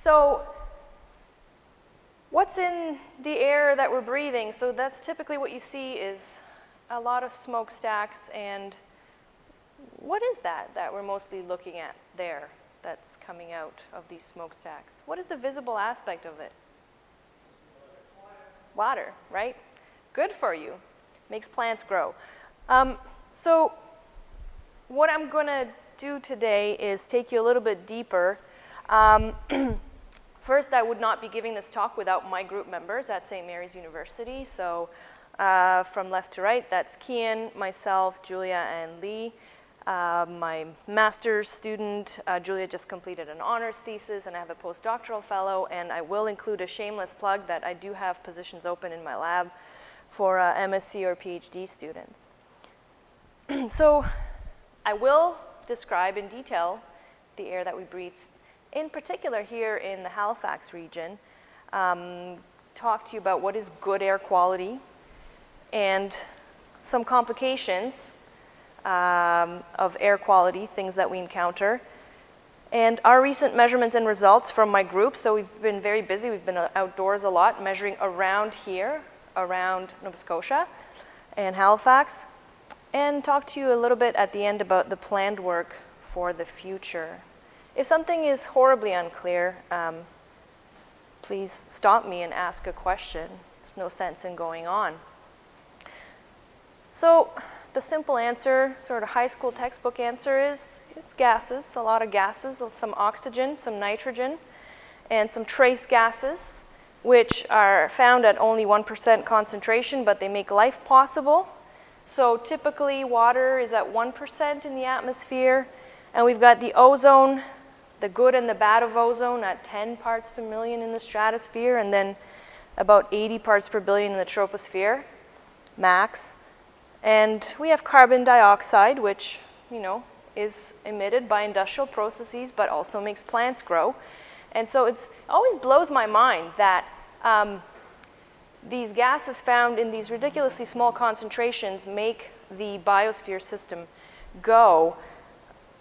So what's in the air that we're breathing? So that's typically what you see is a lot of smokestacks. And what is that we're mostly looking at there that's coming out of these smokestacks? What is the visible aspect of it? Water, right? Good for you. Makes plants grow. So what I'm going to do today is take you a little bit deeper. First, I would not be giving this talk without my group members at St. Mary's University. So from left to right, that's Kian, myself, Julia, and Lee. My master's student, Julia, just completed an honors thesis, and I have a postdoctoral fellow, and I will include a shameless plug that I do have positions open in my lab for MSc or PhD students. So I will describe in detail the air that we breathe, in particular here in the Halifax region, talk to you about what is good air quality and some complications of air quality, things that we encounter, and our recent measurements and results from my group. So we've been very busy. We've been outdoors a lot, measuring around here, around Nova Scotia and Halifax, and talk to you a little bit at the end about the planned work for the future. If something is horribly unclear, please stop me and ask a question. There's no sense in going on. So the simple answer, sort of high school textbook answer, is it's gases, a lot of gases, some oxygen, some nitrogen, and some trace gases, which are found at only 1% concentration, but they make life possible. So typically water is at 1% in the atmosphere, and we've got the ozone, the good and the bad of ozone at 10 parts per million in the stratosphere, and then about 80 parts per billion in the troposphere, max. And we have carbon dioxide, which, is emitted by industrial processes, but also makes plants grow. And so it always blows my mind that these gases found in these ridiculously small concentrations make the biosphere system go.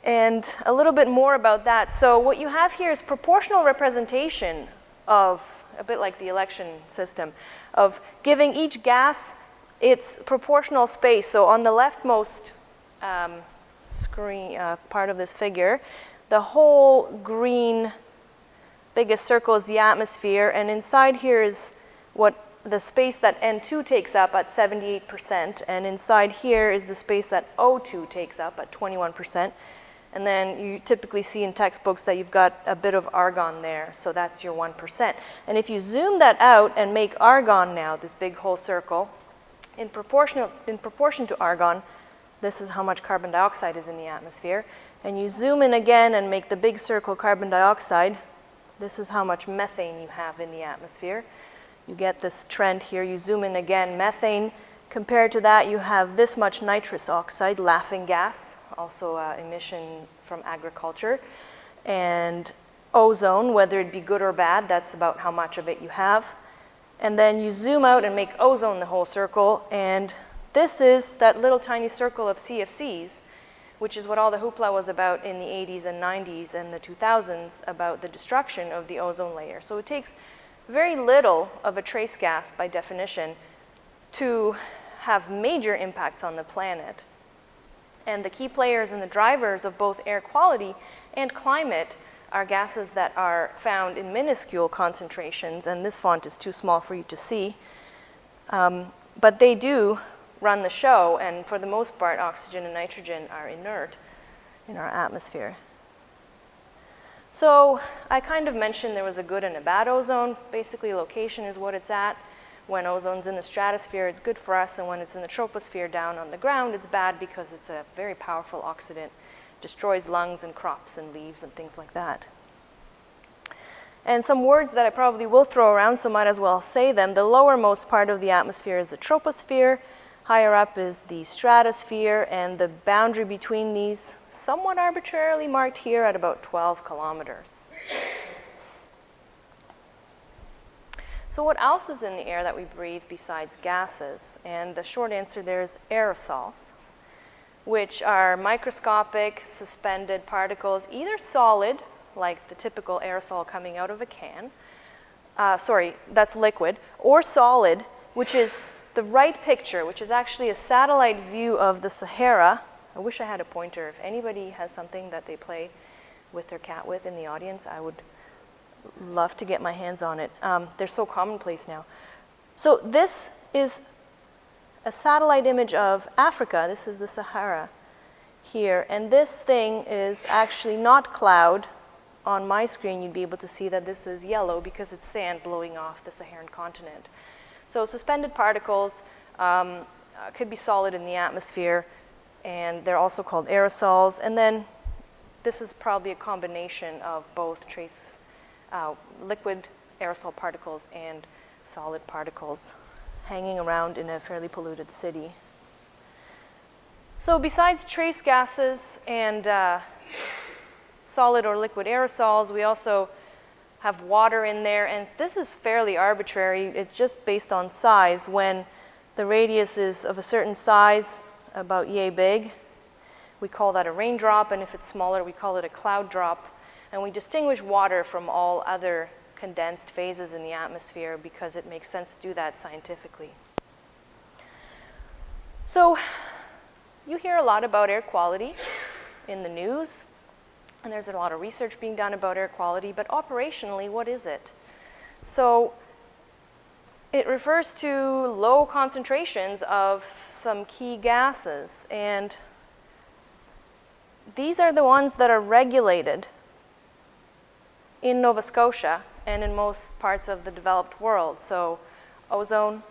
And a little bit more about that. So what you have here is proportional representation of, a bit like the election system, of giving each gas its proportional space. So on the leftmost screen part of this figure, the whole green biggest circle is the atmosphere, and inside here is what the space that N2 takes up at 78%, and inside here is the space that O2 takes up at 21%. And then you typically see in textbooks that you've got a bit of argon there, so that's your 1%. And if you zoom that out and make argon now, this big whole circle, in proportion to argon, this is how much carbon dioxide is in the atmosphere. And you zoom in again and make the big circle carbon dioxide, this is how much methane you have in the atmosphere. You get this trend here. You zoom in again, methane. Compared to that, you have this much nitrous oxide, laughing gas, also emission from agriculture, and ozone, whether it be good or bad, that's about how much of it you have. And then you zoom out and make ozone the whole circle, and this is that little tiny circle of CFCs, which is what all the hoopla was about in the 80s and 90s and the 2000s about the destruction of the ozone layer. So it takes very little of a trace gas, by definition, to have major impacts on the planet. And the key players and the drivers of both air quality and climate are gases that are found in minuscule concentrations, and this font is too small for you to see. But they do run the show, and for the most part, oxygen and nitrogen are inert in our atmosphere. So I kind of mentioned there was a good and a bad ozone. Basically, location is what it's at. When ozone's in the stratosphere, it's good for us, and when it's in the troposphere down on the ground, it's bad because it's a very powerful oxidant. Destroys lungs and crops and leaves and things like that. And some words that I probably will throw around, so might as well say them. The lowermost part of the atmosphere is the troposphere. Higher up is the stratosphere, and the boundary between these, somewhat arbitrarily marked here at about 12 kilometers. So what else is in the air that we breathe besides gases? And the short answer there is aerosols, which are microscopic suspended particles, either solid, like the typical aerosol coming out of a can. Sorry, that's liquid. Or solid, which is the right picture, which is actually a satellite view of the Sahara. I wish I had a pointer. If anybody has something that they play with their cat with in the audience, I would love to get my hands on it. They're so commonplace now. So this is a satellite image of Africa. This is the Sahara here. And this thing is actually not cloud. On my screen, you'd be able to see that this is yellow because it's sand blowing off the Saharan continent. So suspended particles could be solid in the atmosphere, and they're also called aerosols. And then this is probably a combination of both liquid aerosol particles and solid particles hanging around in a fairly polluted city. So besides trace gases and solid or liquid aerosols, we also have water in there, and this is fairly arbitrary. It's just based on size. When the radius is of a certain size, about yay big, we call that a raindrop, and if it's smaller, we call it a cloud drop. And we distinguish water from all other condensed phases in the atmosphere because it makes sense to do that scientifically. So you hear a lot about air quality in the news, and there's a lot of research being done about air quality, but operationally, what is it? So it refers to low concentrations of some key gases, and these are the ones that are regulated in Nova Scotia and in most parts of the developed world. So ozone,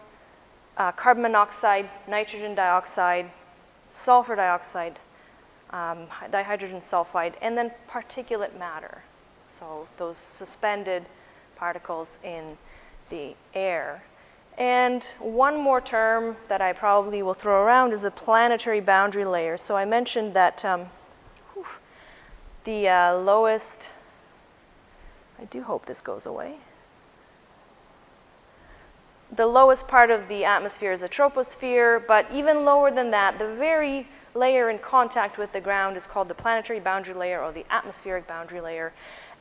carbon monoxide, nitrogen dioxide, sulfur dioxide, dihydrogen sulfide, and then particulate matter. So those suspended particles in the air. And one more term that I probably will throw around is a planetary boundary layer. So I mentioned that the lowest, I do hope this goes away. The lowest part of the atmosphere is a troposphere, but even lower than that, the very layer in contact with the ground is called the planetary boundary layer or the atmospheric boundary layer.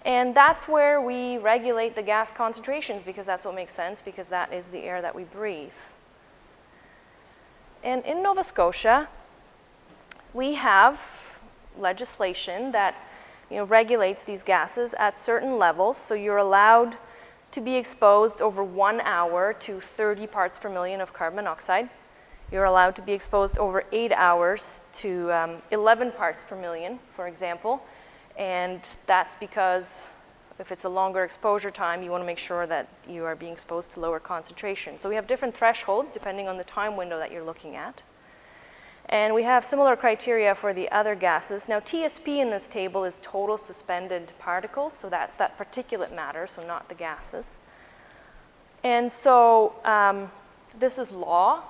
And that's where we regulate the gas concentrations because that's what makes sense, because that is the air that we breathe. And in Nova Scotia, we have legislation that regulates these gases at certain levels. So you're allowed to be exposed over 1 hour to 30 parts per million of carbon monoxide. You're allowed to be exposed over 8 hours to 11 parts per million, for example. And that's because if it's a longer exposure time, you want to make sure that you are being exposed to lower concentration. So we have different thresholds depending on the time window that you're looking at. And we have similar criteria for the other gases. Now, TSP in this table is total suspended particles, so that's that particulate matter, so not the gases. And so this is law,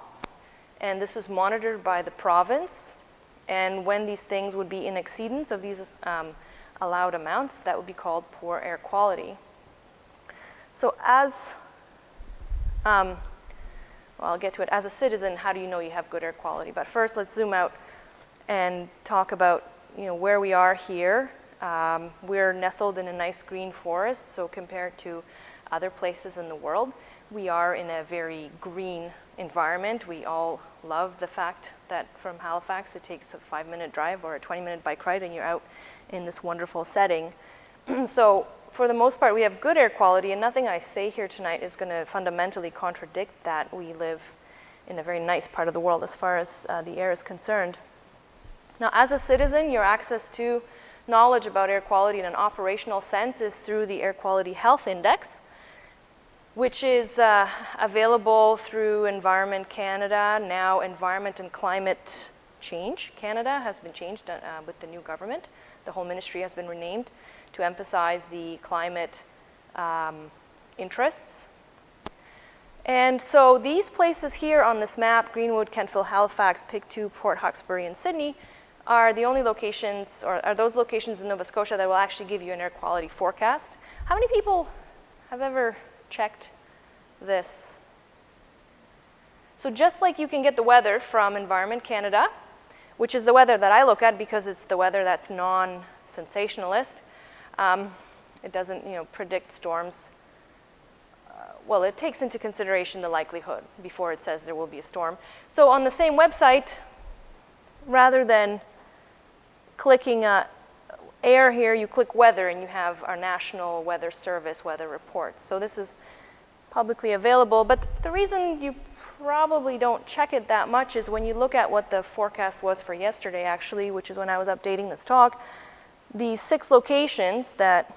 and this is monitored by the province. And when these things would be in exceedance of these allowed amounts, that would be called poor air quality. So I'll get to it. As a citizen, how do you know you have good air quality? But first, let's zoom out and talk about where we are here. We're nestled in a nice green forest, so compared to other places in the world, we are in a very green environment. We all love the fact that from Halifax, it takes a 5-minute drive or a 20-minute bike ride, and you're out in this wonderful setting. So for the most part, we have good air quality, and nothing I say here tonight is going to fundamentally contradict that. We live in a very nice part of the world as far as the air is concerned. Now, as a citizen, your access to knowledge about air quality in an operational sense is through the Air Quality Health Index, which is available through Environment Canada. Now, Environment and Climate Change Canada has been changed with the new government. The whole ministry has been renamed to emphasize the climate interests. And so these places here on this map, Greenwood, Kentville, Halifax, Pictou, Port Hawkesbury, and Sydney, are the only locations, or are those locations in Nova Scotia that will actually give you an air quality forecast. How many people have ever checked this? So just like you can get the weather from Environment Canada, which is the weather that I look at because it's the weather that's non-sensationalist, It doesn't, predict storms. Well, it takes into consideration the likelihood before it says there will be a storm. So on the same website, rather than clicking air here, you click weather, and you have our National Weather Service weather reports. So this is publicly available, but the reason you probably don't check it that much is when you look at what the forecast was for yesterday, actually, which is when I was updating this talk, the 6 locations that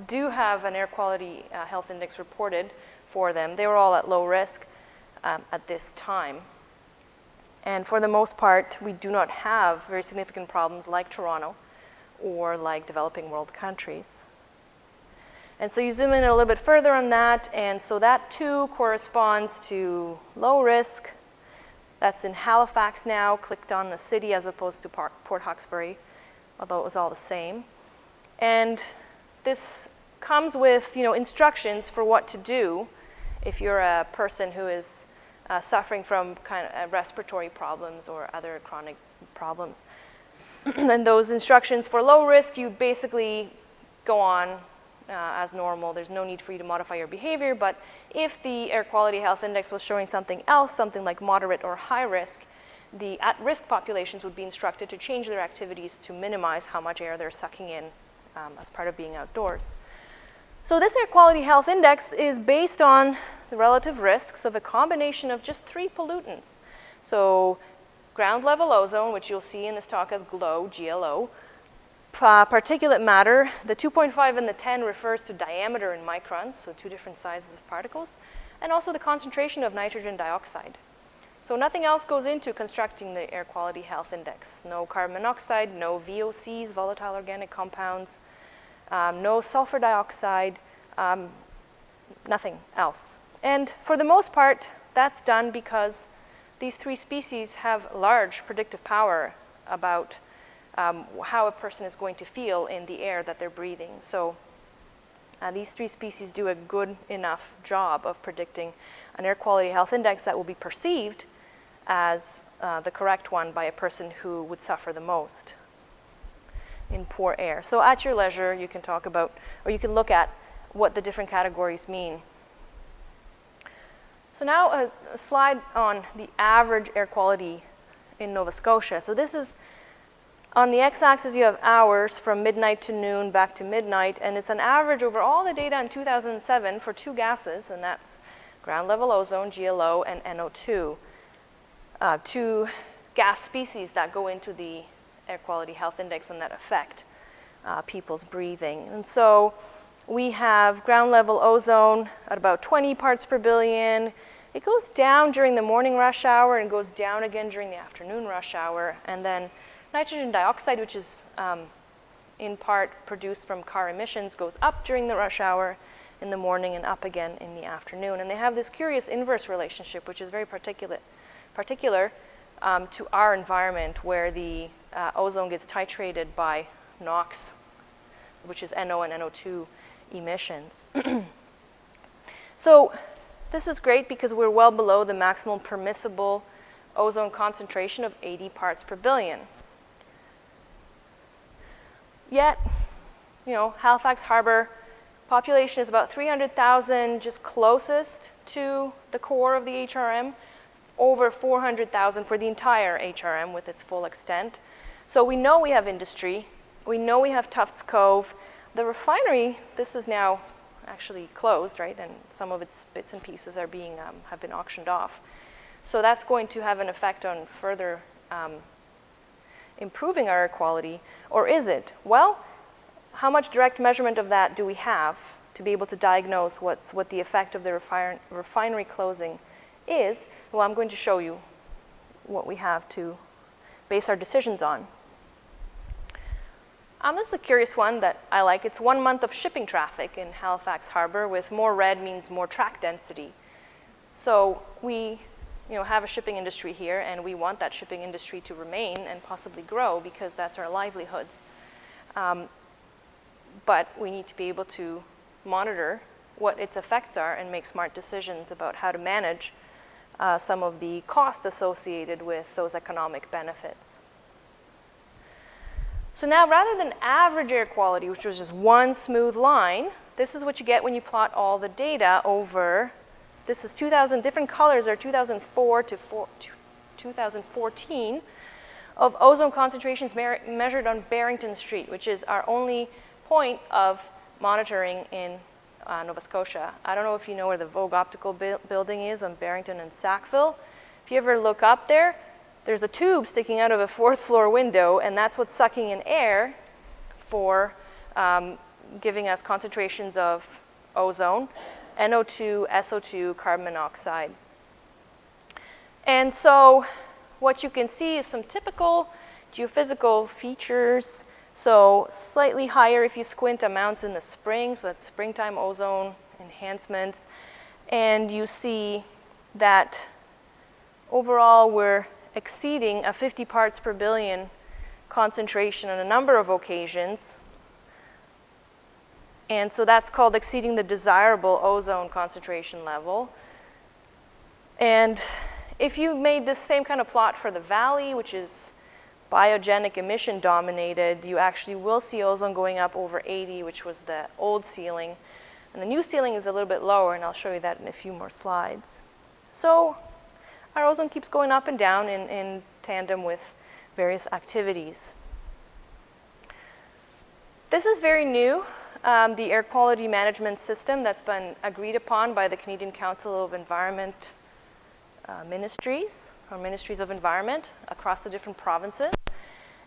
do have an air quality health index reported for them, they were all at low risk at this time. And for the most part, we do not have very significant problems like Toronto or like developing world countries. And so you zoom in a little bit further on that, and so that too corresponds to low risk. That's in Halifax now, clicked on the city as opposed to Port Hawkesbury, although it was all the same. And this comes with, instructions for what to do if you're a person who is suffering from kind of respiratory problems or other chronic problems. And those instructions for low risk, you basically go on as normal. There's no need for you to modify your behavior, but if the air quality health index was showing something else, something like moderate or high risk, the at-risk populations would be instructed to change their activities to minimize how much air they're sucking in as part of being outdoors. So this air quality health index is based on the relative risks of a combination of just 3 pollutants. So ground level ozone, which you'll see in this talk as GLOW, G-L-O, particulate matter, the 2.5 and the 10 refers to diameter in microns, so 2 different sizes of particles, and also the concentration of nitrogen dioxide. So nothing else goes into constructing the air quality health index. No carbon monoxide, no VOCs, volatile organic compounds, no sulfur dioxide, nothing else. And for the most part, that's done because these 3 species have large predictive power about how a person is going to feel in the air that they're breathing. So these 3 species do a good enough job of predicting an air quality health index that will be perceived as the correct one by a person who would suffer the most in poor air. So at your leisure, you can talk about, or you can look at what the different categories mean. So now a slide on the average air quality in Nova Scotia. So this is, on the x-axis you have hours from midnight to noon back to midnight, and it's an average over all the data in 2007 for 2 gases, and that's ground level ozone, GLO, and NO2. 2 gas species that go into the air quality health index and that affect people's breathing. And so we have ground level ozone at about 20 parts per billion. It goes down during the morning rush hour and goes down again during the afternoon rush hour. And then nitrogen dioxide, which is in part produced from car emissions, goes up during the rush hour in the morning and up again in the afternoon. And they have this curious inverse relationship, which is very particular to our environment, where the ozone gets titrated by NOx, which is NO and NO2 emissions. So this is great because we're well below the maximum permissible ozone concentration of 80 parts per billion. Yet, Halifax Harbor population is about 300,000, just closest to the core of the HRM, over 400,000 for the entire HRM with its full extent. So we know we have industry. We know we have Tufts Cove. The refinery, this is now actually closed, right? And some of its bits and pieces are have been auctioned off. So that's going to have an effect on further improving our air quality. Or is it? Well, how much direct measurement of that do we have to be able to diagnose what the effect of the refinery closing is? Well, I'm going to show you what we have to base our decisions on. This is a curious one that I like. It's 1 month of shipping traffic in Halifax Harbor, with more red means more track density. So we have a shipping industry here, and we want that shipping industry to remain and possibly grow because that's our livelihoods. But we need to be able to monitor what its effects are and make smart decisions about how to manage some of the costs associated with those economic benefits. So now rather than average air quality, which was just one smooth line, this is what you get when you plot all the data over, this is 2000, different colors are 2004 to 2014 of ozone concentrations measured on Barrington Street, which is our only point of monitoring in Nova Scotia. I don't know if you know where the Vogue Optical building is on Barrington and Sackville. If you ever look up there, there's a tube sticking out of a fourth floor window, and that's what's sucking in air for giving us concentrations of ozone, NO2, SO2, carbon monoxide. And so what you can see is some typical geophysical features. So slightly higher if you squint amounts in the spring, so that's springtime ozone enhancements. And you see that overall we're exceeding a 50 parts per billion concentration on a number of occasions. And so that's called exceeding the desirable ozone concentration level. And if you made this same kind of plot for the valley, which is biogenic emission dominated, you actually will see ozone going up over 80, which was the old ceiling. And the new ceiling is a little bit lower, and I'll show you that in a few more slides. So our ozone keeps going up and down in tandem with various activities. This is very new, the air quality management system that's been agreed upon by the Canadian Council of Environment Ministries, or Ministries of Environment across the different provinces.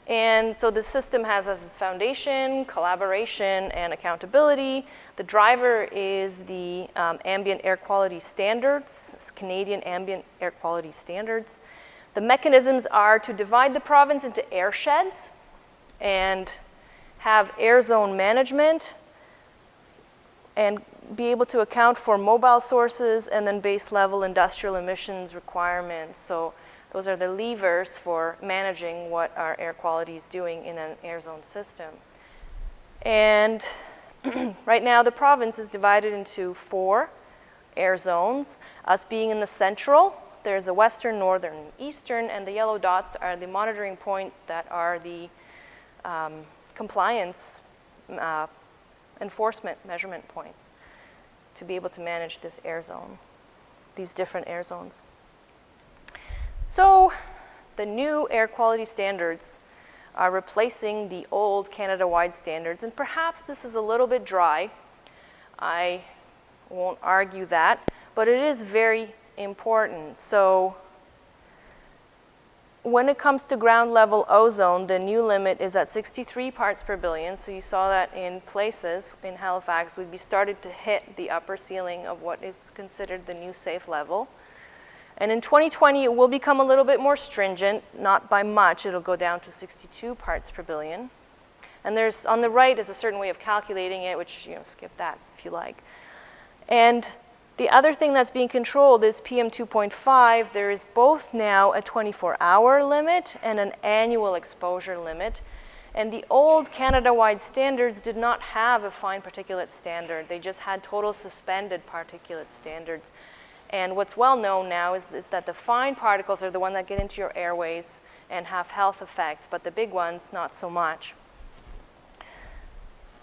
And so the system has as its foundation collaboration and accountability. The driver is the ambient air quality standards, it's Canadian ambient air quality standards. The mechanisms are to divide the province into air sheds and have air zone management and be able to account for mobile sources and then base level industrial emissions requirements. So those are the levers for managing what our air quality is doing in an air zone system. And right now the province is divided into 4 air zones, us being in the central. There's the western, northern, eastern, and the yellow dots are the monitoring points that are the compliance enforcement measurement points to be able to manage this air zone, these different air zones. So the new air quality standards are replacing the old Canada-wide standards, and perhaps this is a little bit dry. I won't argue that, but it is very important. So when it comes to ground level ozone, the new limit is at 63 parts per billion. So you saw that in places in Halifax, we'd be started to hit the upper ceiling of what is considered the new safe level. And in 2020, it will become a little bit more stringent, not by much. It'll go down to 62 parts per billion. And there's, on the right is a certain way of calculating it, which, skip that if you like. And the other thing that's being controlled is PM 2.5. There is both now a 24-hour limit and an annual exposure limit. And the old Canada-wide standards did not have a fine particulate standard. They just had total suspended particulate standards. And what's well known now is that the fine particles are the ones that get into your airways and have health effects, but the big ones, not so much.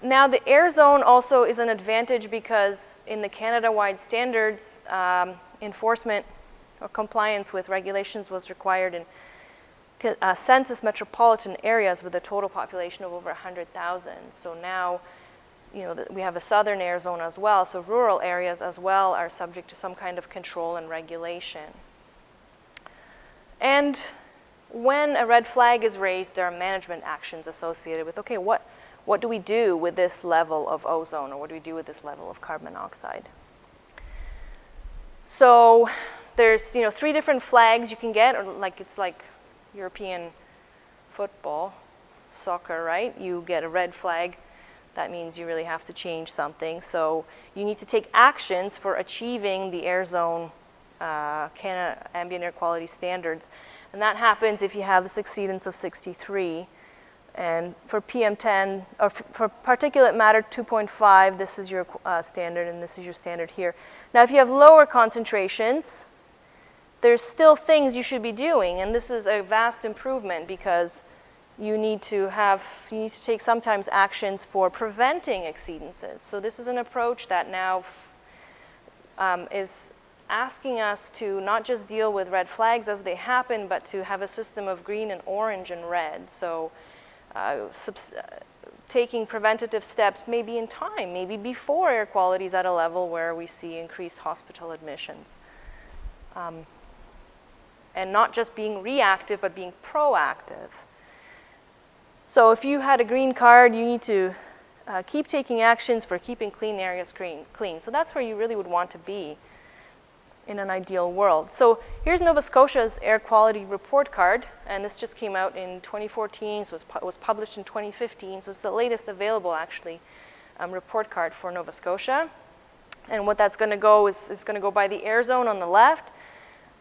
Now, the air zone also is an advantage because in the Canada-wide standards, enforcement or compliance with regulations was required in census metropolitan areas with a total population of over 100,000. So now, we have a southern air zone as well, so rural areas as well are subject to some kind of control and regulation. And when a red flag is raised, there are management actions associated with, okay, what do we do with this level of ozone, or what do we do with this level of carbon monoxide? So there's 3 different flags you can get, or it's like European football, soccer, right? You get a red flag. That means you really have to change something. So you need to take actions for achieving the air zone Canada ambient air quality standards. And that happens if you have this exceedance of 63. And for PM10, or for particulate matter 2.5, this is your standard, and this is your standard here. Now, if you have lower concentrations, there's still things you should be doing, and this is a vast improvement because you need to take sometimes actions for preventing exceedances. So this is an approach that now is asking us to not just deal with red flags as they happen, but to have a system of green and orange and red. So taking preventative steps maybe in time, maybe before air quality is at a level where we see increased hospital admissions. And not just being reactive, but being proactive. So if you had a green card, you need to keep taking actions for keeping clean areas clean. So that's where you really would want to be in an ideal world. So here's Nova Scotia's air quality report card, and this just came out in 2014, so it was published in 2015, so it's the latest available, actually, report card for Nova Scotia. And what that's going to go is it's going to go by the air zone on the left.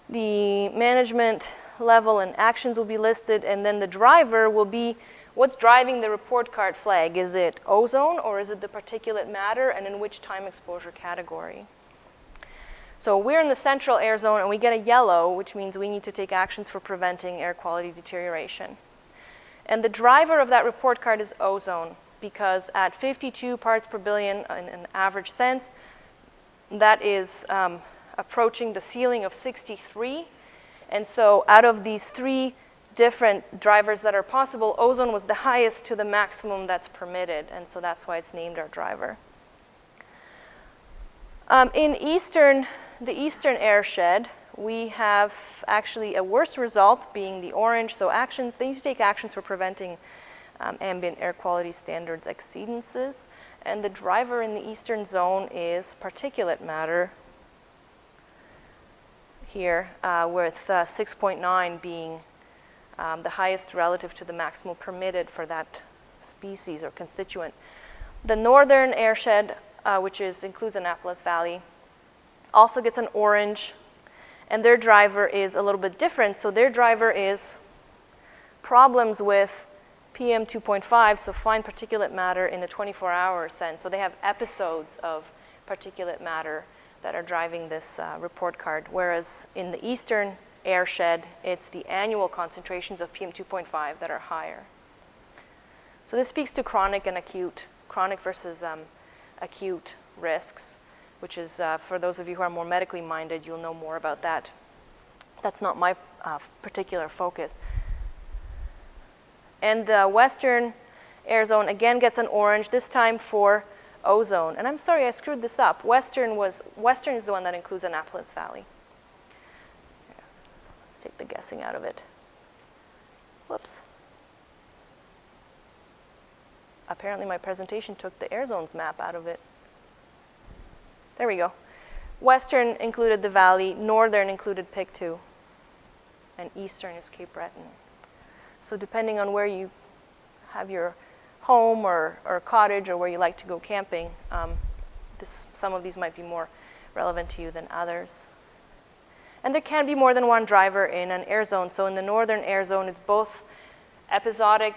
The management level and actions will be listed, and then the driver will be what's driving the report card flag. Is it ozone, or is it the particulate matter, and in which time exposure category? So we're in the central air zone, and we get a yellow, which means we need to take actions for preventing air quality deterioration. And the driver of that report card is ozone, because at 52 parts per billion in an average sense, that is approaching the ceiling of 63. And so out of these 3 different drivers that are possible, ozone was the highest to the maximum that's permitted, and so that's why it's named our driver. In the eastern airshed, we have actually a worse result, being the orange. So actions, they need to take actions for preventing ambient air quality standards exceedances. And the driver in the eastern zone is particulate matter here, with 6.9 being the highest relative to the maximal permitted for that species or constituent. The northern airshed, which includes Annapolis Valley, also gets an orange, and their driver is a little bit different. So their driver is problems with PM 2.5, so fine particulate matter in a 24-hour sense. So they have episodes of particulate matter that are driving this report card, whereas in the eastern airshed, it's the annual concentrations of PM 2.5 that are higher. So this speaks to chronic versus acute risks, which is, for those of you who are more medically minded, you'll know more about that. That's not my particular focus. And the western air zone again gets an orange, this time for ozone. And I'm sorry, I screwed this up. Western is the one that includes Annapolis Valley. Let's take the guessing out of it. Whoops. Apparently my presentation took the air zones map out of it. There we go. Western included the valley, northern included Pictou, and eastern is Cape Breton. So depending on where you have your home or cottage, or where you like to go camping, some of these might be more relevant to you than others. And there can be more than one driver in an air zone. So in the northern air zone, it's both episodic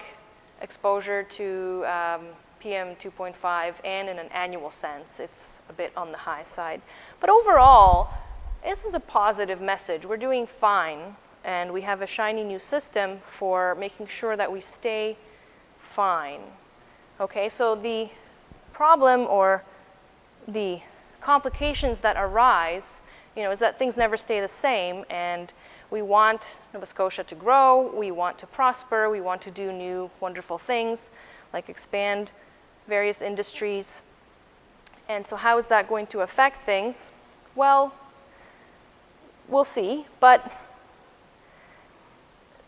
exposure to PM 2.5 and in an annual sense, it's a bit on the high side. But overall, this is a positive message. We're doing fine, and we have a shiny new system for making sure that we stay fine. Okay, so the problem or the complications that arise, is that things never stay the same, and we want Nova Scotia to grow, we want to prosper, we want to do new wonderful things, like expand various industries. And so how is that going to affect things? Well, we'll see, but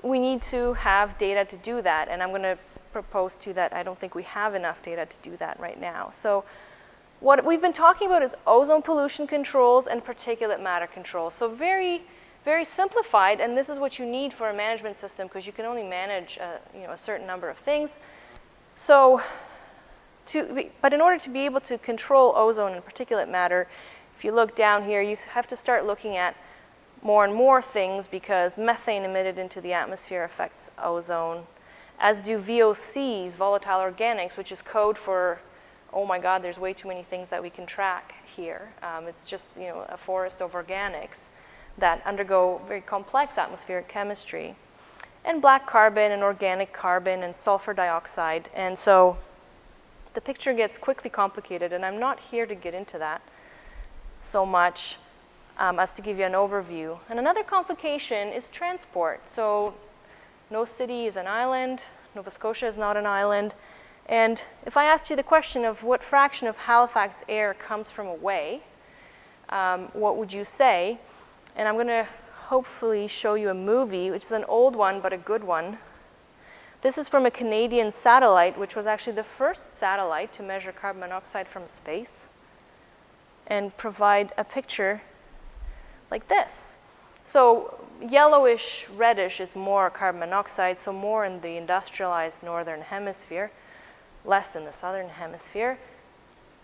we need to have data to do that, and I'm going to propose to that I don't think we have enough data to do that right now. So what we've been talking about is ozone pollution controls and particulate matter controls. So very, very simplified, and this is what you need for a management system, because you can only manage a certain number of things. So, but in order to be able to control ozone and particulate matter, if you look down here, you have to start looking at more and more things, because methane emitted into the atmosphere affects ozone, as do VOCs, volatile organics, which is code for, oh my God, there's way too many things that we can track here. It's just a forest of organics that undergo very complex atmospheric chemistry. and black carbon and organic carbon and sulfur dioxide. And so the picture gets quickly complicated, and I'm not here to get into that so much as to give you an overview. And another complication is transport. So no city is an island. Nova Scotia is not an island. And if I asked you the question of what fraction of Halifax air comes from away, what would you say? And I'm going to hopefully show you a movie, which is an old one, but a good one. This is from a Canadian satellite, which was actually the first satellite to measure carbon monoxide from space and provide a picture like this. So yellowish, reddish is more carbon monoxide, so more in the industrialized northern hemisphere, less in the southern hemisphere.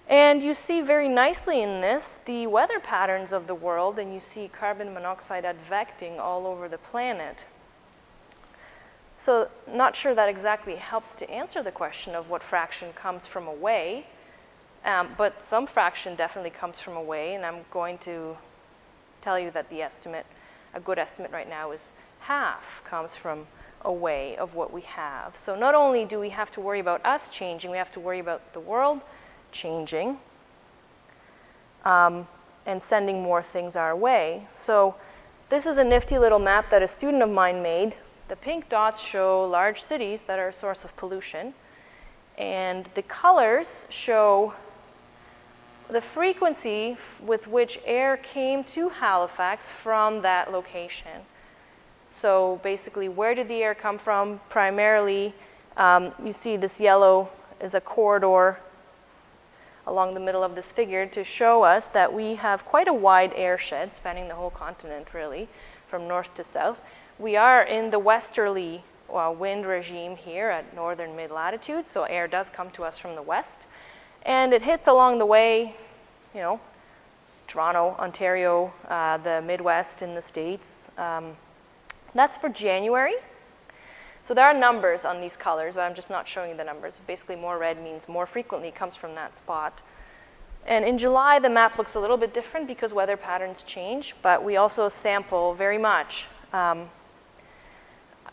And you see very nicely in this the weather patterns of the world, and you see carbon monoxide advecting all over the planet. So not sure that exactly helps to answer the question of what fraction comes from away, but some fraction definitely comes from away, and I'm going to tell you that the estimate, a good estimate right now, is half comes from away of what we have. So not only do we have to worry about us changing, we have to worry about the world changing and sending more things our way. So this is a nifty little map that a student of mine made. The pink dots show large cities that are a source of pollution, and the colors show the frequency with which air came to Halifax from that location. So basically, where did the air come from? Primarily, you see this yellow is a corridor along the middle of this figure to show us that we have quite a wide airshed spanning the whole continent, really, from north to south. We are in the westerly wind regime here at northern mid-latitude, so air does come to us from the west. And it hits along the way, you know, Toronto, Ontario, the Midwest in the States. That's for January. So there are numbers on these colors, but I'm just not showing you the numbers. Basically, more red means more frequently it comes from that spot. And in July, the map looks a little bit different because weather patterns change, but we also sample very much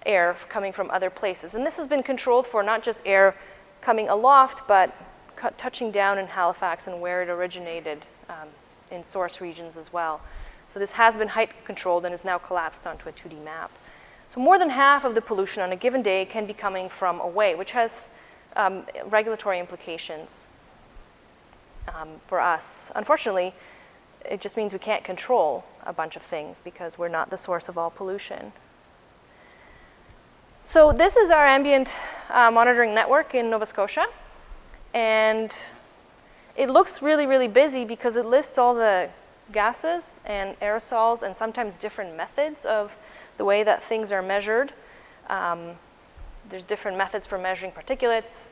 air coming from other places. And this has been controlled for not just air coming aloft, but touching down in Halifax and where it originated in source regions as well. So this has been height controlled and is now collapsed onto a 2D map. So more than half of the pollution on a given day can be coming from away, which has regulatory implications for us. Unfortunately, it just means we can't control a bunch of things because we're not the source of all pollution. So this is our ambient monitoring network in Nova Scotia. And it looks really, really busy because it lists all the gases and aerosols and sometimes different methods of the way that things are measured. There's different methods for measuring particulates.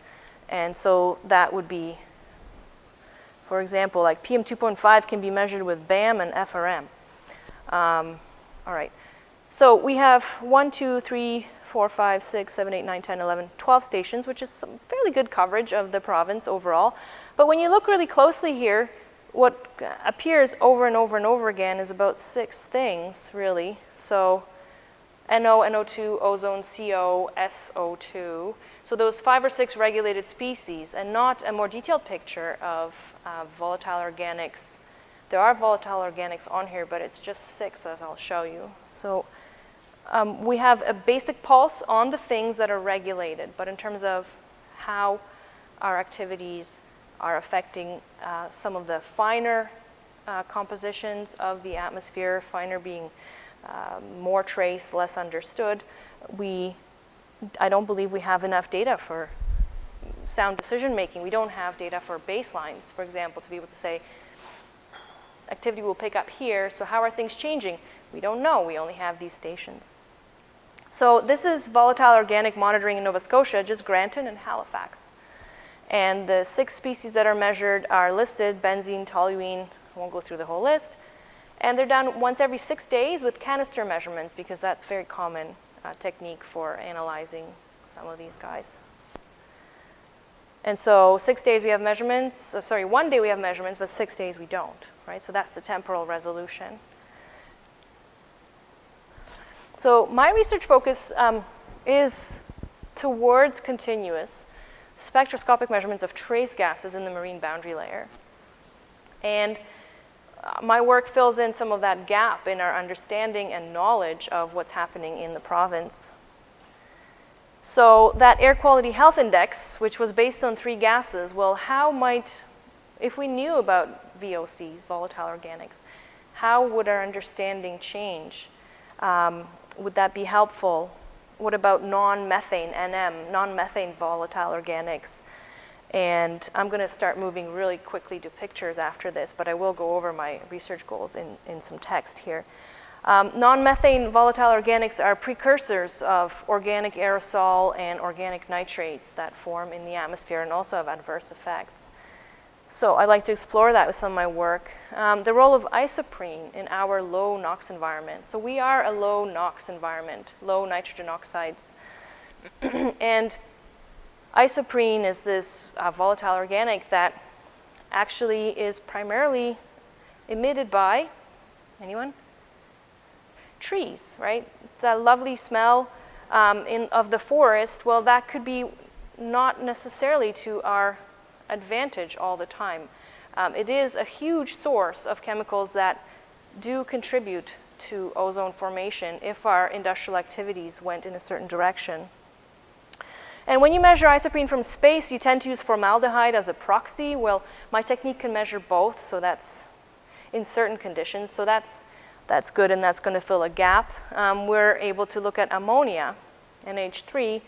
And so that would be, for example, like PM2.5 can be measured with BAM and FRM. All right. So we have 1, 2, 3, 4, 5, 6, 7, 8, 9, 10, 11, 12 stations, which is some fairly good coverage of the province overall. But when you look really closely here, what appears over and over and over again is about 6 things, really. So NO, NO2, ozone, CO, SO2. So those 5 or 6 regulated species, and not a more detailed picture of volatile organics. There are volatile organics on here, but it's just 6, as I'll show you. So we have a basic pulse on the things that are regulated, but in terms of how our activities are affecting some of the finer compositions of the atmosphere, finer being more trace, less understood, I don't believe we have enough data for sound decision making. We don't have data for baselines, for example, to be able to say, activity will pick up here, so how are things changing? We don't know, we only have these stations. So this is volatile organic monitoring in Nova Scotia, just Granton and Halifax. And the 6 species that are measured are listed: benzene, toluene, I won't go through the whole list. And they're done once every 6 days with canister measurements because that's a very common technique for analyzing some of these guys. And so 6 days we have measurements, 1 day we have measurements, but 6 days we don't, right? So that's the temporal resolution. So my research focus is towards continuous spectroscopic measurements of trace gases in the marine boundary layer. And my work fills in some of that gap in our understanding and knowledge of what's happening in the province. So that air quality health index, which was based on 3 gases, well, how might, if we knew about VOCs, volatile organics, how would our understanding change? Would that be helpful? What about non-methane, NM, non-methane volatile organics? And I'm going to start moving really quickly to pictures after this, but I will go over my research goals in some text here. Non-methane volatile organics are precursors of organic aerosol and organic nitrates that form in the atmosphere and also have adverse effects. So I'd like to explore that with some of my work. The role of isoprene in our low NOx environment. So we are a low NOx environment, low nitrogen oxides. And isoprene is this volatile organic that actually is primarily emitted by, anyone? Trees, right? That lovely smell of the forest, well, that could be not necessarily to our advantage all the time. It is a huge source of chemicals that do contribute to ozone formation if our industrial activities went in a certain direction. And when you measure isoprene from space, you tend to use formaldehyde as a proxy. Well, my technique can measure both, so that's in certain conditions. So that's good, and that's going to fill a gap. We're able to look at ammonia, NH3,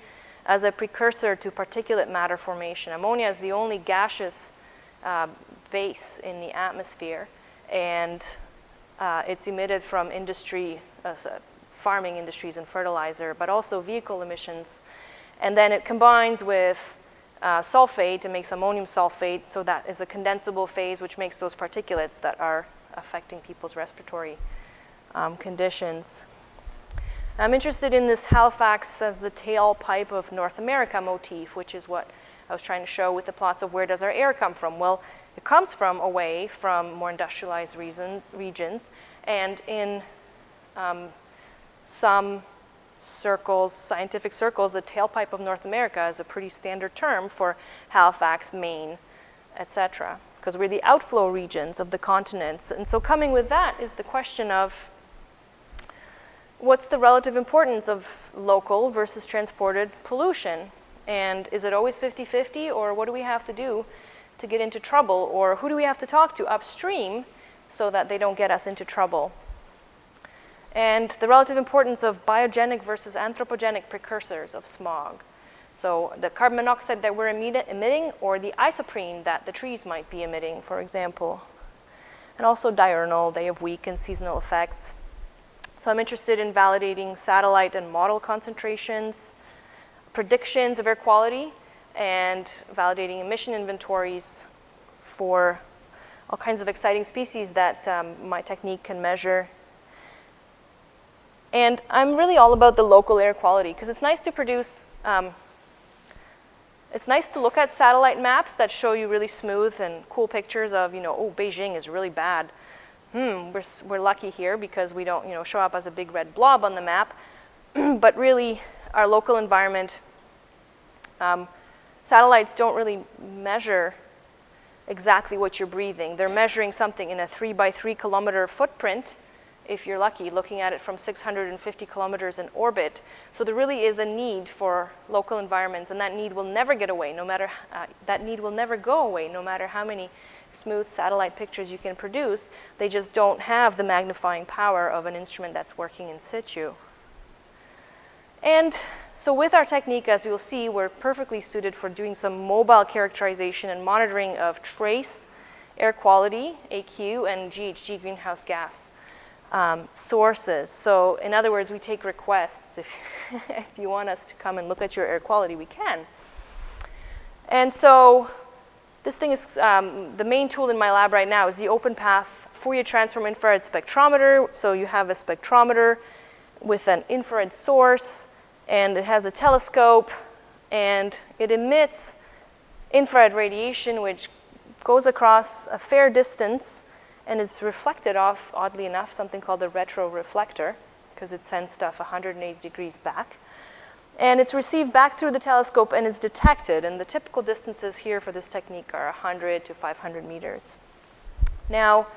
as a precursor to particulate matter formation. Ammonia is the only gaseous base in the atmosphere, and it's emitted from industry, farming industries and fertilizer, but also vehicle emissions. And then it combines with sulfate and makes ammonium sulfate, so that is a condensable phase which makes those particulates that are affecting people's respiratory conditions. I'm interested in this Halifax as the tailpipe of North America motif, which is what I was trying to show with the plots of where does our air come from. Well, it comes from away from more industrialized regions, and in some circles, scientific circles, the tailpipe of North America is a pretty standard term for Halifax, Maine, etc., because we're the outflow regions of the continents. And so coming with that is the question of what's the relative importance of local versus transported pollution? And is it always 50-50, or what do we have to do to get into trouble? Or who do we have to talk to upstream so that they don't get us into trouble? And the relative importance of biogenic versus anthropogenic precursors of smog. So the carbon monoxide that we're emitting, or the isoprene that the trees might be emitting, for example. And also diurnal, they have weak and seasonal effects. So I'm interested in validating satellite and model concentrations, predictions of air quality, and validating emission inventories for all kinds of exciting species that my technique can measure. And I'm really all about the local air quality, because it's nice to produce, it's nice to look at satellite maps that show you really smooth and cool pictures of, oh, Beijing is really bad. We're lucky here because we don't, show up as a big red blob on the map. But really, our local environment, satellites don't really measure exactly what you're breathing. They're measuring something in a 3 by 3 kilometer footprint, if you're lucky, looking at it from 650 kilometers in orbit. So there really is a need for local environments, and that need will never get away, that need will never go away, no matter how many smooth satellite pictures you can produce. They just don't have the magnifying power of an instrument that's working in situ. And so with our technique, as you'll see, we're perfectly suited for doing some mobile characterization and monitoring of trace air quality, AQ, and GHG, greenhouse gas sources. So in other words, we take requests. If you want us to come and look at your air quality, we can. And so this thing is, the main tool in my lab right now is the OpenPath Fourier Transform Infrared Spectrometer. So you have a spectrometer with an infrared source, and it has a telescope, and it emits infrared radiation, which goes across a fair distance, and it's reflected off, oddly enough, something called the retroreflector, because it sends stuff 180 degrees back. And it's received back through the telescope and is detected. And the typical distances here for this technique are 100 to 500 meters. Now,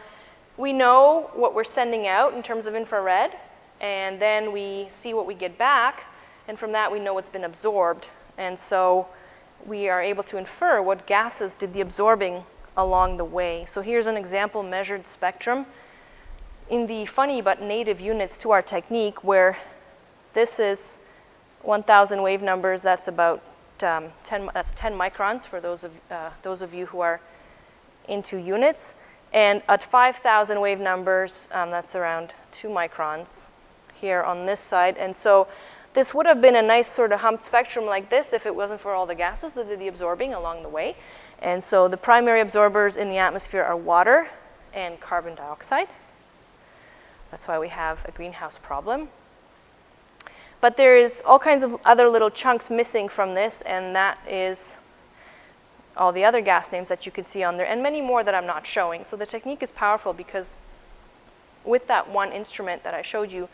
we know what we're sending out in terms of infrared, and then we see what we get back, and from that we know what's been absorbed. And so we are able to infer what gases did the absorbing along the way. So here's an example measured spectrum in the funny but native units to our technique, where this is 1,000 wave numbers. That's about 10 microns for those of you who are into units. And at 5,000 wave numbers, that's around 2 microns here on this side. And so this would have been a nice sort of humped spectrum like this if it wasn't for all the gases that did the absorbing along the way. And so the primary absorbers in the atmosphere are water and carbon dioxide. That's why we have a greenhouse problem. But there is all kinds of other little chunks missing from this, and that is all the other gas names that you can see on there, and many more that I'm not showing. So the technique is powerful because with that one instrument that I showed you,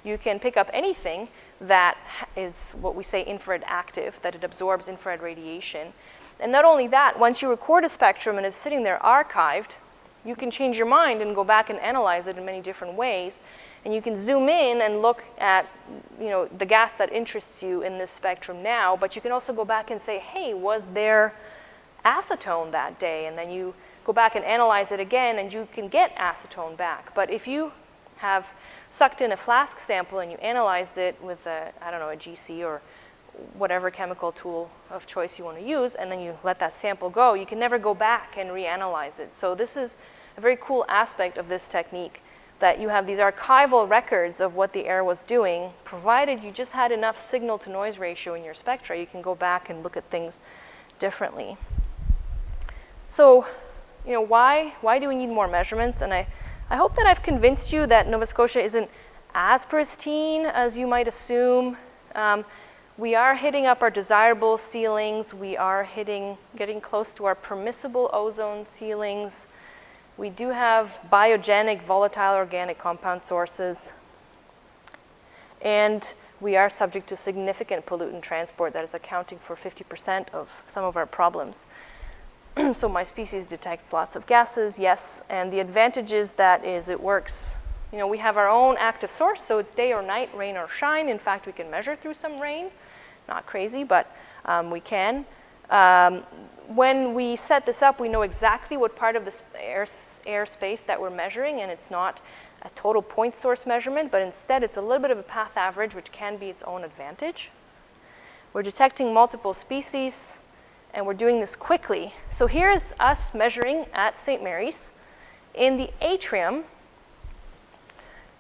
you can pick up anything that is what we say infrared active, that it absorbs infrared radiation. And not only that, once you record a spectrum and it's sitting there archived, you can change your mind and go back and analyze it in many different ways. And you can zoom in and look at, the gas that interests you in this spectrum now, but you can also go back and say, hey, was there acetone that day? And then you go back and analyze it again, and you can get acetone back. But if you have sucked in a flask sample and you analyzed it with a GC or whatever chemical tool of choice you want to use, and then you let that sample go, you can never go back and reanalyze it. So this is a very cool aspect of this technique, that you have these archival records of what the air was doing, provided you just had enough signal to noise ratio in your spectra. You can go back and look at things differently. So, why do we need more measurements? And I hope that I've convinced you that Nova Scotia isn't as pristine as you might assume. We are hitting up our desirable ceilings. We are getting close to our permissible ozone ceilings. We do have biogenic, volatile organic compound sources. And we are subject to significant pollutant transport that is accounting for 50% of some of our problems. So my species detects lots of gases, yes. And the advantage is that it works. We have our own active source, so it's day or night, rain or shine. In fact, we can measure through some rain. Not crazy, but we can. When we set this up, we know exactly what part of the airspace that we're measuring, and it's not a total point source measurement, but instead it's a little bit of a path average, which can be its own advantage. We're detecting multiple species, and we're doing this quickly. So here's us measuring at St. Mary's in the atrium.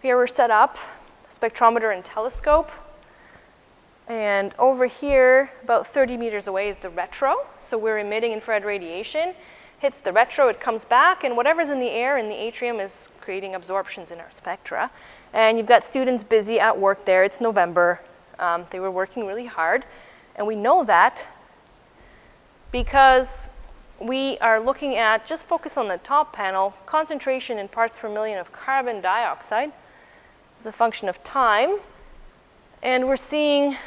Here we're set up, spectrometer and telescope. And over here, about 30 meters away, is the retro. So we're emitting infrared radiation. Hits the retro, it comes back, and whatever's in the air in the atrium is creating absorptions in our spectra. And you've got students busy at work there. It's November. They were working really hard. And we know that because we are looking at, just focus on the top panel, concentration in parts per million of carbon dioxide as a function of time. And we're seeing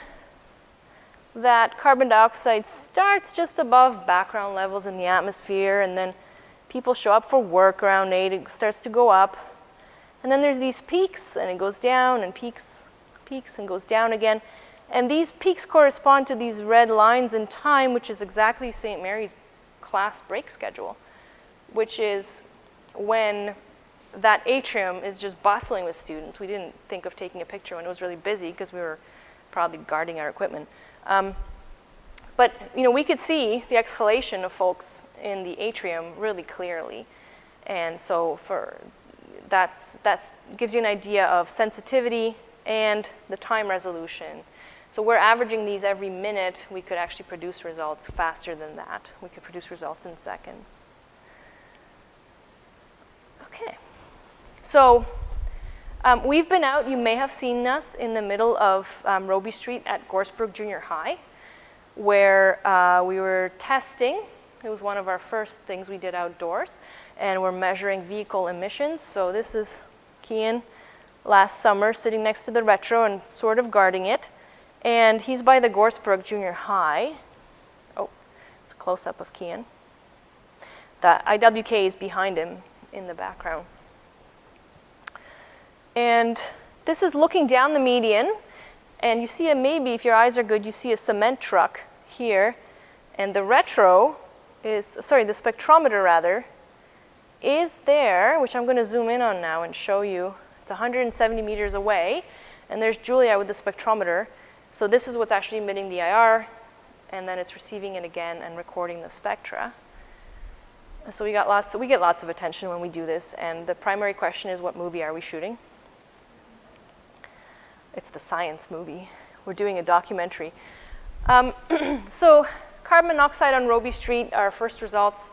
that carbon dioxide starts just above background levels in the atmosphere, and then people show up for work around 8, it starts to go up. And then there's these peaks, and it goes down, and peaks, and goes down again. And these peaks correspond to these red lines in time, which is exactly St. Mary's class break schedule, which is when that atrium is just bustling with students. We didn't think of taking a picture when it was really busy because we were probably guarding our equipment. But we could see the exhalation of folks in the atrium really clearly. And so that gives you an idea of sensitivity and the time resolution. So we're averaging these every minute. We could actually produce results faster than that. We could produce results in seconds. Okay. So we've been out, you may have seen us in the middle of Robie Street at Goresbrook Junior High, where we were testing. It was one of our first things we did outdoors, and we're measuring vehicle emissions. So this is Kian last summer sitting next to the retro and sort of guarding it. And he's by the Gorsbrook Junior High. Oh, it's a close-up of Kian. The IWK is behind him in the background. And this is looking down the median, and you see maybe, if your eyes are good, you see a cement truck here, and the retro is, the spectrometer rather, is there, which I'm going to zoom in on now and show you. It's 170 meters away, and there's Julia with the spectrometer. So this is what's actually emitting the IR, and then it's receiving it again and recording the spectra. So we get lots of attention when we do this, and the primary question is, what movie are we shooting? It's the science movie. We're doing a documentary. So carbon monoxide on Robie Street, our first results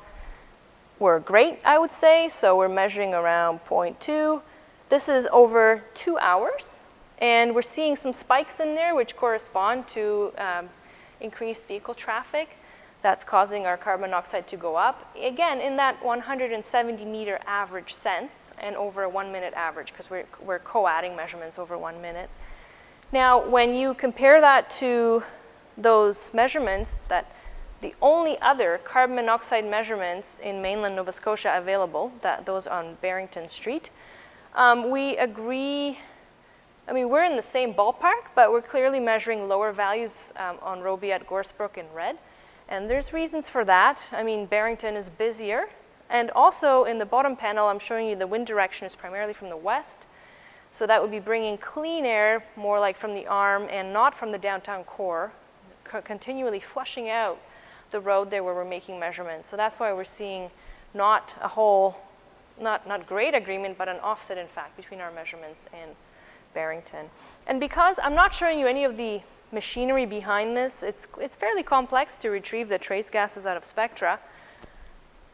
were great, I would say. So we're measuring around 0.2. This is over 2 hours, and we're seeing some spikes in there which correspond to increased vehicle traffic. That's causing our carbon monoxide to go up. Again, in that 170 meter average sense and over a 1 minute average, because we're co-adding measurements over 1 minute. Now, when you compare that to those measurements, that the only other carbon monoxide measurements in mainland Nova Scotia available, those on Barrington Street, we agree. I mean, we're in the same ballpark, but we're clearly measuring lower values on Robie at Gorsbrook in red. And there's reasons for that. I mean, Barrington is busier. And also in the bottom panel, I'm showing you the wind direction is primarily from the west. So that would be bringing clean air more like from the arm and not from the downtown core, continually flushing out the road there where we're making measurements. So that's why we're seeing not a whole, not great agreement, but an offset, in fact, between our measurements and Barrington. And because I'm not showing you any of the machinery behind this, it's fairly complex to retrieve the trace gases out of spectra.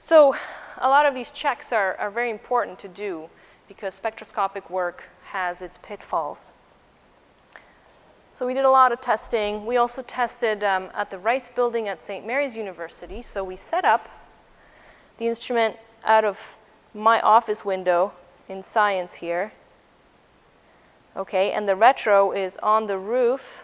So a lot of these checks are very important to do because spectroscopic work has its pitfalls. So we did a lot of testing. We also tested at the Rice Building at St. Mary's University. So we set up the instrument out of my office window in science here. Okay, and the retro is on the roof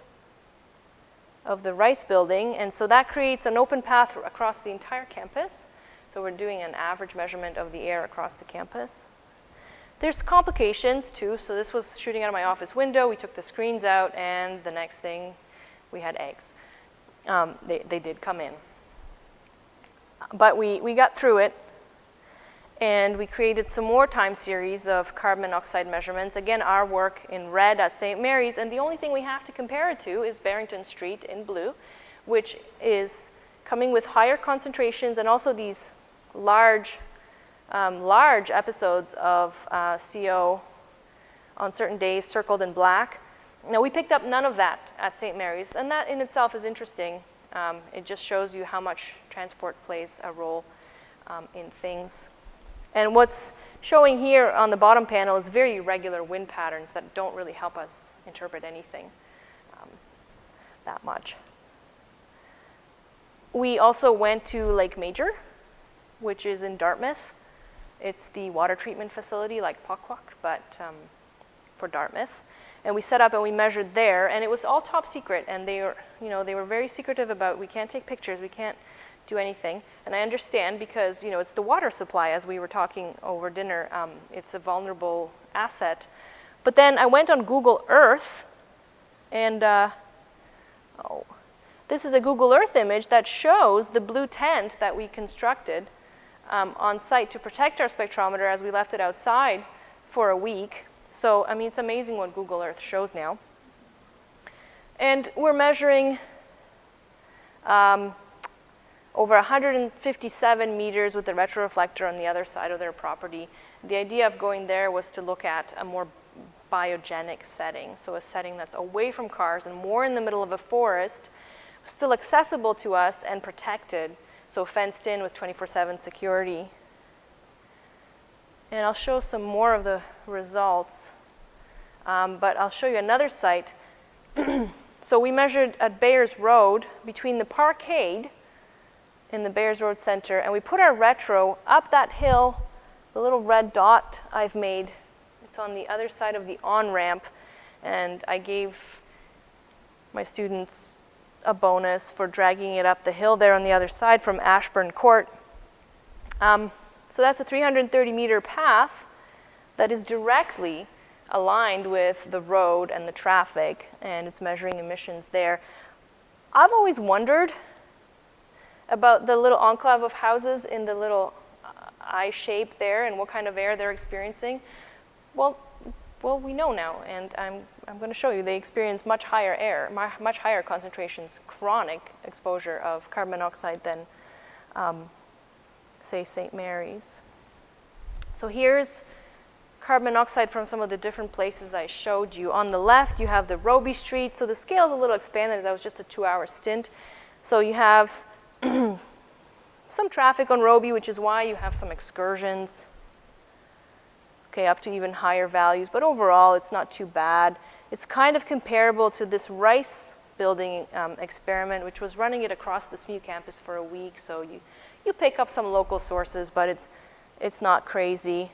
of the Rice Building, and so that creates an open path across the entire campus. So we're doing an average measurement of the air across the campus. There's complications too. So this was shooting out of my office window. We took the screens out, and the next thing, we had eggs. They did come in. But we got through it, and we created some more time series of carbon monoxide measurements. Again, our work in red at St. Mary's, and the only thing we have to compare it to is Barrington Street in blue, which is coming with higher concentrations and also these large episodes of CO on certain days circled in black. Now, we picked up none of that at St. Mary's, and that in itself is interesting. It just shows you how much transport plays a role in things. And what's showing here on the bottom panel is very irregular wind patterns that don't really help us interpret anything that much. We also went to Lake Major, which is in Dartmouth. It's the water treatment facility like Pockwalk, but for Dartmouth. And we set up and we measured there, and it was all top secret. And they were very secretive about, we can't take pictures, we can't do anything. And I understand because it's the water supply, as we were talking over dinner. It's a vulnerable asset. But then I went on Google Earth, and this is a Google Earth image that shows the blue tent that we constructed on site to protect our spectrometer as we left it outside for a week. So, I mean, it's amazing what Google Earth shows now. And we're measuring over 157 meters with the retroreflector on the other side of their property. The idea of going there was to look at a more biogenic setting, so a setting that's away from cars and more in the middle of a forest, still accessible to us and protected, so fenced in with 24/7 security. And I'll show some more of the results, but I'll show you another site. So we measured at Bayers Road between the Parkade in the Bayers Road Center, and we put our retro up that hill, the little red dot I've made. It's on the other side of the on-ramp, and I gave my students a bonus for dragging it up the hill there on the other side from Ashburn Court. So that's a 330-meter path that is directly aligned with the road and the traffic, and it's measuring emissions there. I've always wondered about the little enclave of houses in the little I shape there and what kind of air they're experiencing. Well, we know now, and I'm going to show you. They experience much higher air, much higher concentrations, chronic exposure of carbon monoxide than, say, St. Mary's. So here's carbon monoxide from some of the different places I showed you. On the left, you have the Robie Street. So the scale's a little expanded. That was just a 2-hour stint. So you have some traffic on Robie, which is why you have some excursions, okay, up to even higher values. But overall, it's not too bad. It's kind of comparable to this Rice building experiment, which was running it across the SMU campus for a week. So you pick up some local sources, but it's not crazy.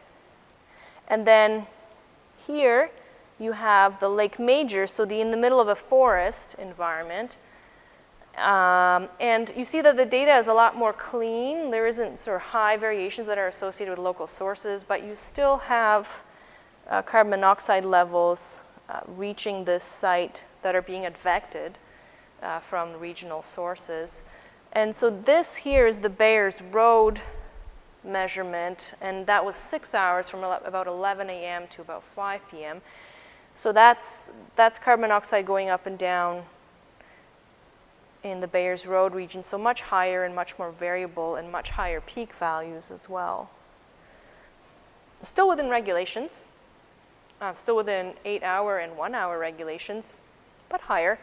And then here you have the Lake Major, so in the middle of a forest environment. And you see that the data is a lot more clean. There isn't sort of high variations that are associated with local sources, but you still have carbon monoxide levels reaching this site that are being advected from regional sources. And so this here is the Bayers Road measurement, and that was 6 hours from about 11 a.m. to about 5 p.m. So that's carbon monoxide going up and down in the Bayers Road region, so much higher and much more variable and much higher peak values as well. Still within regulations, still within 8-hour and 1-hour regulations, but higher,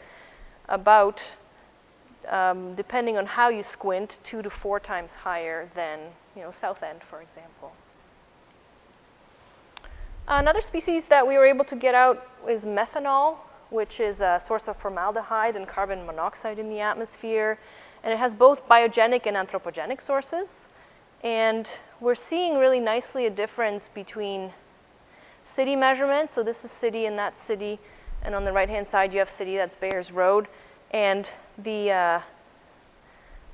about, depending on how you squint, 2 to 4 times higher than South End, for example. Another species that we were able to get out is methanol, which is a source of formaldehyde and carbon monoxide in the atmosphere. And it has both biogenic and anthropogenic sources. And we're seeing really nicely a difference between city measurements. So this is city and that's city. And on the right-hand side, you have city, that's Bayers Road. And the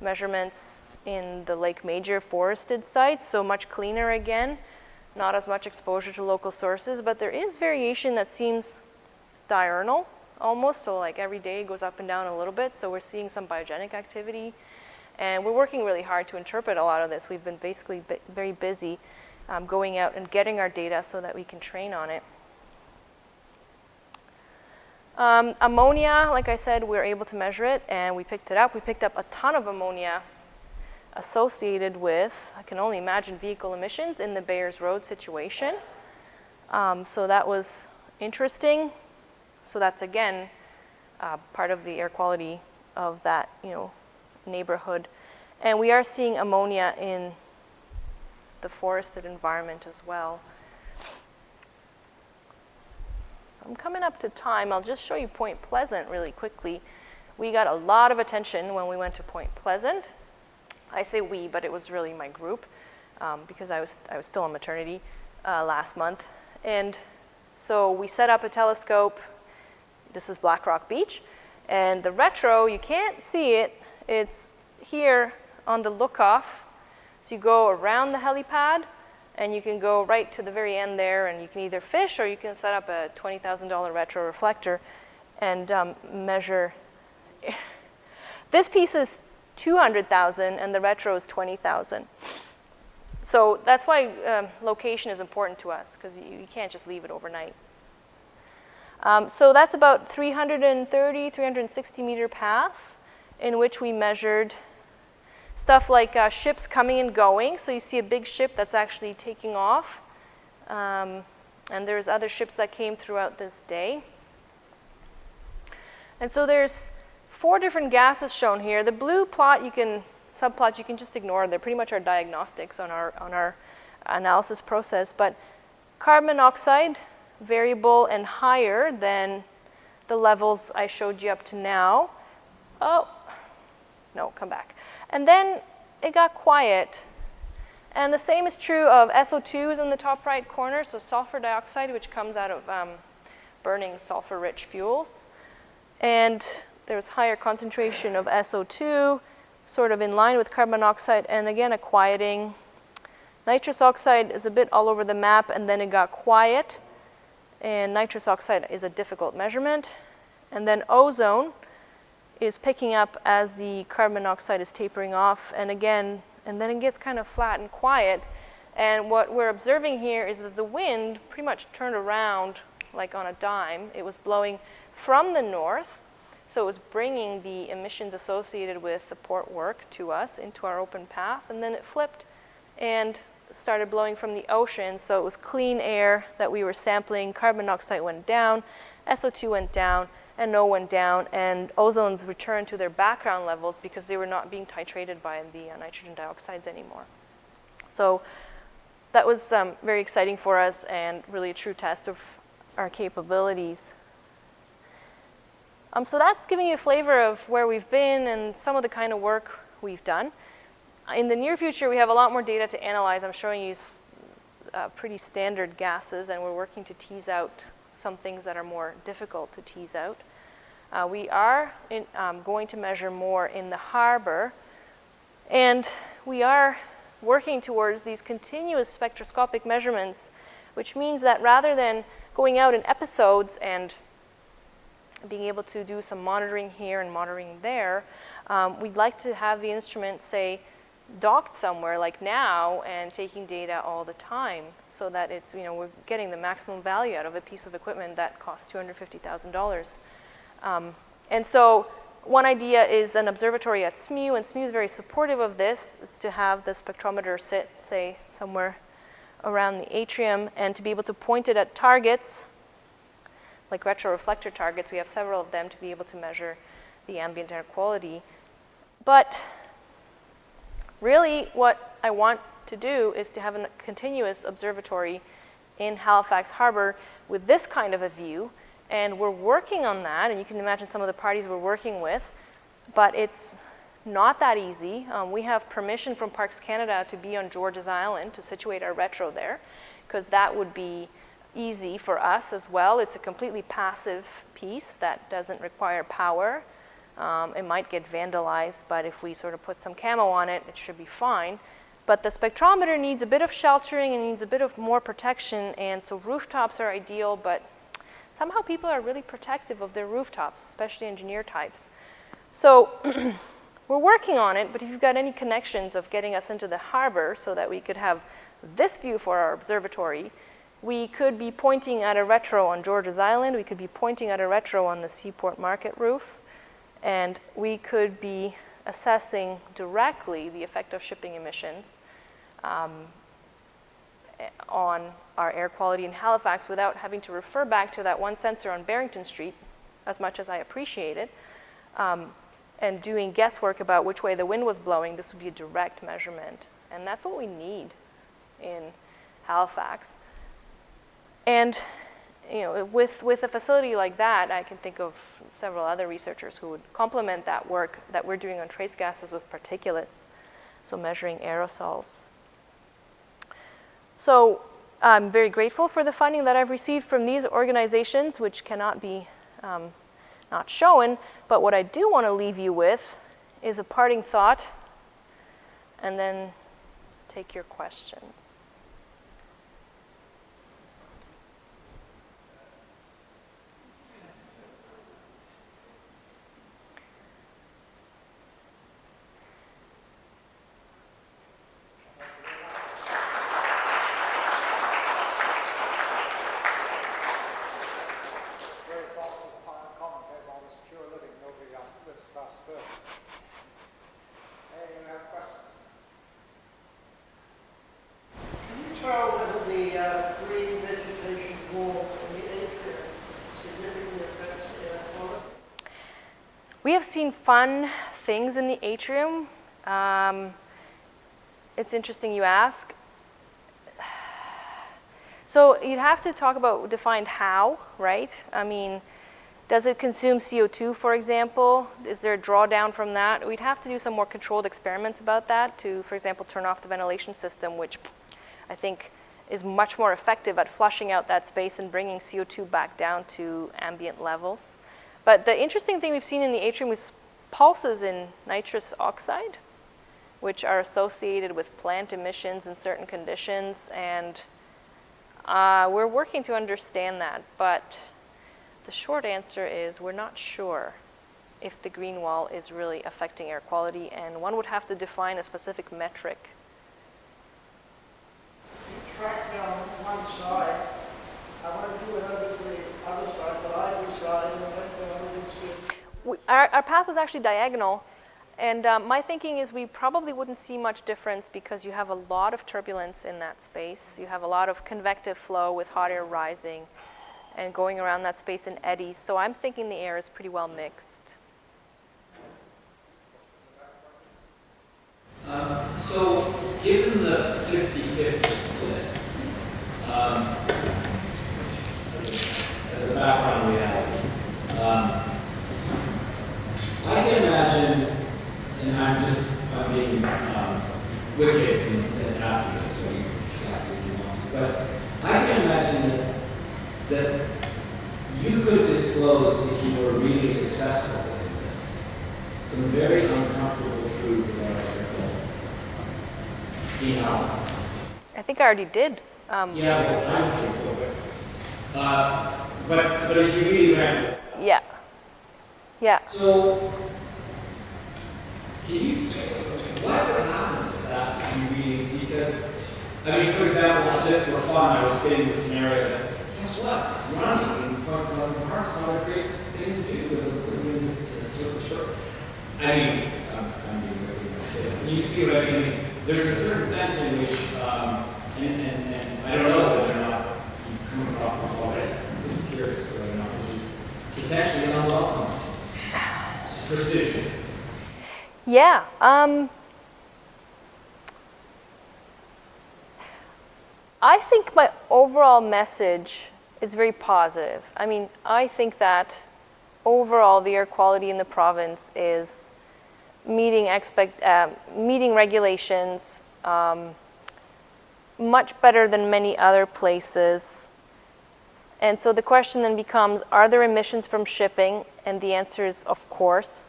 measurements in the Lake Major forested sites, so much cleaner again, not as much exposure to local sources, but there is variation that seems diurnal almost, so like every day it goes up and down a little bit, so we're seeing some biogenic activity, and we're working really hard to interpret a lot of this. We've been basically very busy going out and getting our data so that we can train on it. Ammonia, like I said, we were able to measure it, and we picked it up. We picked up a ton of ammonia associated with, I can only imagine, vehicle emissions in the Bayers Road situation. So that was interesting. So that's, again, part of the air quality of that, neighborhood. And we are seeing ammonia in the forested environment as well. So I'm coming up to time. I'll just show you Point Pleasant really quickly. We got a lot of attention when we went to Point Pleasant. I say we, but it was really my group because I was still on maternity last month. And so we set up a telescope. This is Black Rock Beach. And the retro, you can't see it. It's here on the lookoff. So you go around the helipad, and you can go right to the very end there, and you can either fish or you can set up a $20,000 retro reflector and measure. This piece is $200,000 and the retro is $20,000. So that's why location is important to us, because you can't just leave it overnight. So that's about 330, 360 meter path in which we measured stuff like ships coming and going. So you see a big ship that's actually taking off. And there's other ships that came throughout this day. And so there's 4 different gases shown here. The blue plot, subplots, you can just ignore. They're pretty much our diagnostics on our analysis process. But carbon monoxide, variable and higher than the levels I showed you up to now. Oh, no, come back. And then it got quiet. And the same is true of SO2s in the top right corner, so sulfur dioxide, which comes out of burning sulfur-rich fuels. And there's higher concentration of SO2, sort of in line with carbon monoxide, and again a quieting. Nitrous oxide is a bit all over the map, and then it got quiet, and nitrous oxide is a difficult measurement. And then ozone is picking up as the carbon monoxide is tapering off, and again, and then it gets kind of flat and quiet. And what we're observing here is that the wind pretty much turned around like on a dime. It was blowing from the north, so it was bringing the emissions associated with the port work to us into our open path, and then it flipped and started blowing from the ocean, so it was clean air that we were sampling. Carbon dioxide went down, SO2 went down, NO went down, and ozones returned to their background levels because they were not being titrated by the nitrogen dioxides anymore. So that was very exciting for us and really a true test of our capabilities. So that's giving you a flavor of where we've been and some of the kind of work we've done. In the near future, we have a lot more data to analyze. I'm showing you pretty standard gases, and we're working to tease out some things that are more difficult to tease out. We are going to measure more in the harbor, and we are working towards these continuous spectroscopic measurements, which means that rather than going out in episodes and being able to do some monitoring here and monitoring there, we'd like to have the instrument, say, docked somewhere like now and taking data all the time, so that it's, we're getting the maximum value out of a piece of equipment that costs $250,000. And so one idea is an observatory at SMU, and SMU is very supportive of this, is to have the spectrometer sit, say, somewhere around the atrium, and to be able to point it at targets, like retroreflector targets. We have several of them to be able to measure the ambient air quality. But really what I want to do is to have a continuous observatory in Halifax Harbor with this kind of a view, and we're working on that, and you can imagine some of the parties we're working with, but it's not that easy. We have permission from Parks Canada to be on George's Island, to situate our retro there, because that would be easy for us as well. It's a completely passive piece that doesn't require power. It might get vandalized, but if we sort of put some camo on it, it should be fine. But the spectrometer needs a bit of sheltering and needs a bit of more protection, and so rooftops are ideal, but somehow people are really protective of their rooftops, especially engineer types. So we're working on it, but if you've got any connections of getting us into the harbor so that we could have this view for our observatory, we could be pointing at a retro on George's Island, we could be pointing at a retro on the Seaport Market roof, and we could be assessing directly the effect of shipping emissions on our air quality in Halifax without having to refer back to that one sensor on Barrington Street, as much as I appreciate it, and doing guesswork about which way the wind was blowing. This would be a direct measurement, and that's what we need in Halifax. And with a facility like that, I can think of several other researchers who would complement that work that we're doing on trace gases with particulates, so measuring aerosols. So I'm very grateful for the funding that I've received from these organizations, which cannot be not shown, but what I do want to leave you with is a parting thought, and then take your questions. We have seen fun things in the atrium. It's interesting you ask. So you'd have to talk about define how, right? I mean, does it consume CO2, for example? Is there a drawdown from that? We'd have to do some more controlled experiments about that to, for example, turn off the ventilation system, which I think is much more effective at flushing out that space and bringing CO2 back down to ambient levels. But the interesting thing we've seen in the atrium is pulses in nitrous oxide, which are associated with plant emissions in certain conditions, and we're working to understand that, but the short answer is we're not sure if the green wall is really affecting air quality, and one would have to define a specific metric. You track down one side. I want to do another to the other side, but I decide and I didn't see it. Our path was actually diagonal, and my thinking is we probably wouldn't see much difference because you have a lot of turbulence in that space. You have a lot of convective flow with hot air rising and going around that space in eddies. So I'm thinking the air is pretty well mixed. So given the 50-50 split, as a background reality, I can imagine, and I'm being wicked and asking this, so you can if you want to, but I can imagine that you could disclose, if you were really successful in this, some very uncomfortable truths about air quality. I think I already did. Yeah, well, I don't think so. But if you really ran it. Yeah. Yeah. So, can you say what would happen if that, if you really, because, I mean, for example, just for fun, I was spinning the scenario that, guess what? Running in Point Pleasant Park is not a great thing to do with this sort of short. I mean, I'm being really nice. You see what I mean? There's a certain sense in which, and I don't know whether or not you've come across this already. I'm just curious whether or not this is potentially unwelcome. It's precision. Yeah. I think my overall message is very positive. I mean, I think that overall the air quality in the province is meeting regulations much better than many other places. And so the question then becomes, are there emissions from shipping? And the answer is, of course.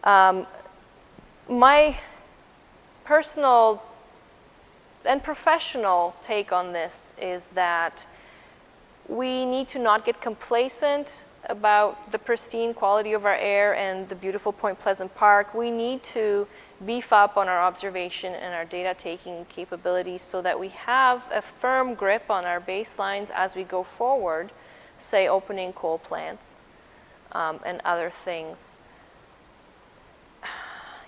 My personal and professional take on this is that we need to not get complacent about the pristine quality of our air and the beautiful Point Pleasant Park. We need to beef up on our observation and our data taking capabilities so that we have a firm grip on our baselines as we go forward, say opening coal plants and other things.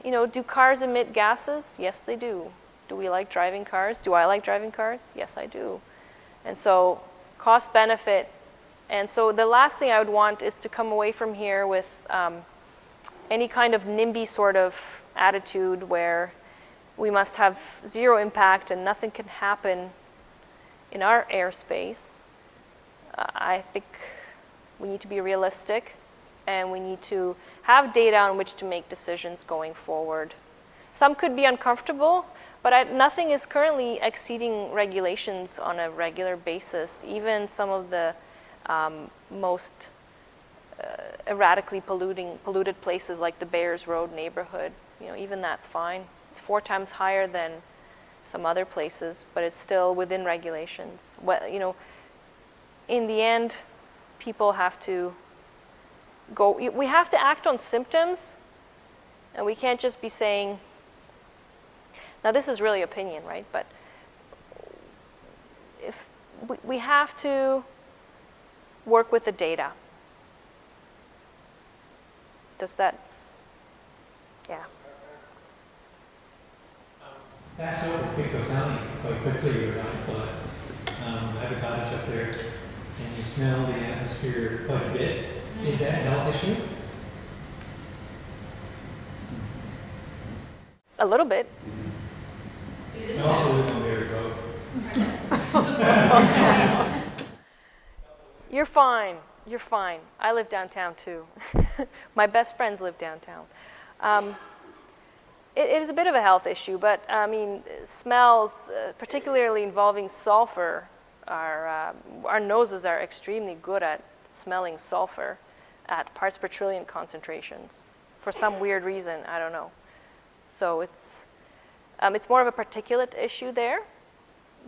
You know, do cars emit gases? Yes, they do. Do we like driving cars? Do I like driving cars? Yes, I do. And so cost benefit. And so the last thing I would want is to come away from here with any kind of NIMBY sort of attitude where we must have zero impact and nothing can happen in our airspace. I think we need to be realistic and we need to have data on which to make decisions going forward. Some could be uncomfortable, but nothing is currently exceeding regulations on a regular basis. Even some of the most erratically polluted places like the Bayers Road neighborhood, you know, even that's fine. It's 4 times higher than some other places, but it's still within regulations. Well, you know, in the end, people have to go. We have to act on symptoms, and we can't just be saying. Now, this is really opinion, right? But if we have to work with the data. Does that? Yeah. Pass over Pico County quite quickly, you're right, but I have a cottage up there, and you smell the atmosphere quite a bit. Is that a health issue? A little bit. I also live on Bears Road. You're fine. You're fine. I live downtown too. My best friends live downtown. It is a bit of a health issue, but I mean, smells, particularly involving sulfur, our noses are extremely good at smelling sulfur. at parts per trillion concentrations for some weird reason, I don't know. So it's more of a particulate issue there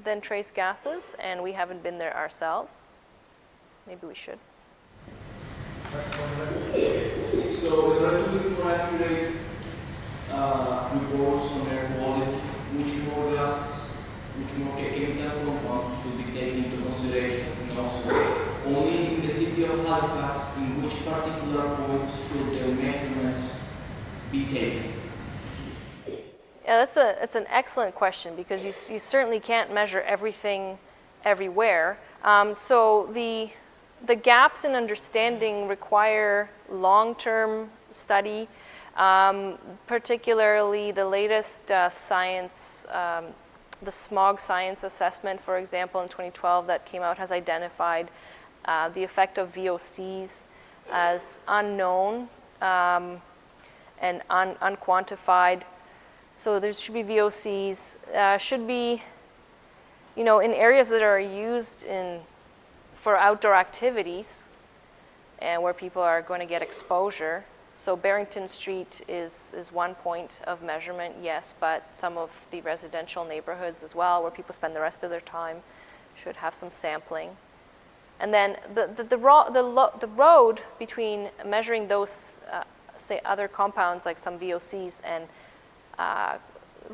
than trace gases, and we haven't been there ourselves. Maybe we should. So in order to give more accurate reports on air quality, which more gases, which more chemical compounds should be taken into consideration, and also only in the city of Halifax, in which particular points should the measurements be taken? Yeah, that's an excellent question, because you certainly can't measure everything everywhere. So the gaps in understanding require long-term study, particularly the latest science, the smog science assessment, for example, in 2012 that came out, has identified the effect of VOCs as unknown and unquantified. So there should be VOCs, should be, in areas that are used for outdoor activities and where people are going to get exposure. So Barrington Street is one point of measurement, yes, but some of the residential neighborhoods as well, where people spend the rest of their time, should have some sampling. And then the road between measuring those, say, other compounds like some VOCs and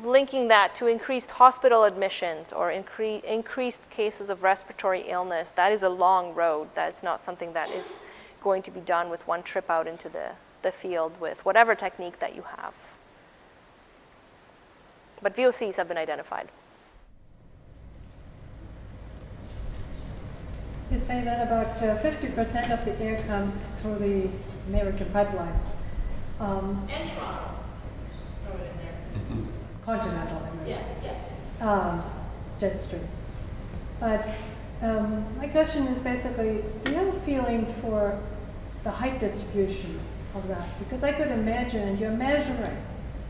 linking that to increased hospital admissions or increased cases of respiratory illness, that is a long road. That's not something that is going to be done with one trip out into the field with whatever technique that you have. But VOCs have been identified. You say that about 50% of the air comes through the American pipeline. And Toronto. Just throw it in there. Continental, I mean. Yeah. Jet stream. But my question is basically, do you have a feeling for the height distribution of that? Because I could imagine, and you're measuring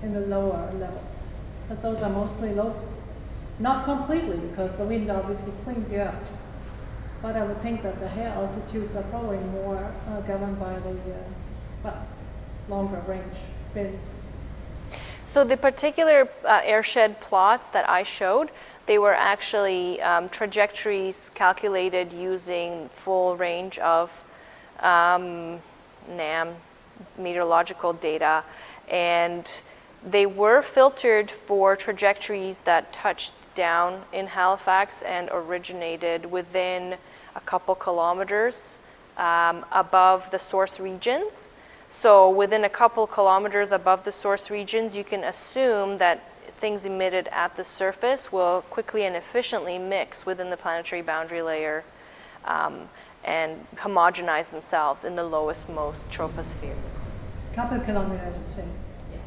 in the lower levels, but those are mostly local. Not completely, because the wind obviously cleans you out. But I would think that the higher altitudes are probably more governed by the longer range winds. So the particular airshed plots that I showed, they were actually trajectories calculated using full range of NAM meteorological data, and they were filtered for trajectories that touched down in Halifax and originated within a couple kilometers above the source regions. So within a couple kilometers above the source regions, you can assume that things emitted at the surface will quickly and efficiently mix within the planetary boundary layer and homogenize themselves in the lowest, most troposphere. Couple kilometers, you say? Yeah.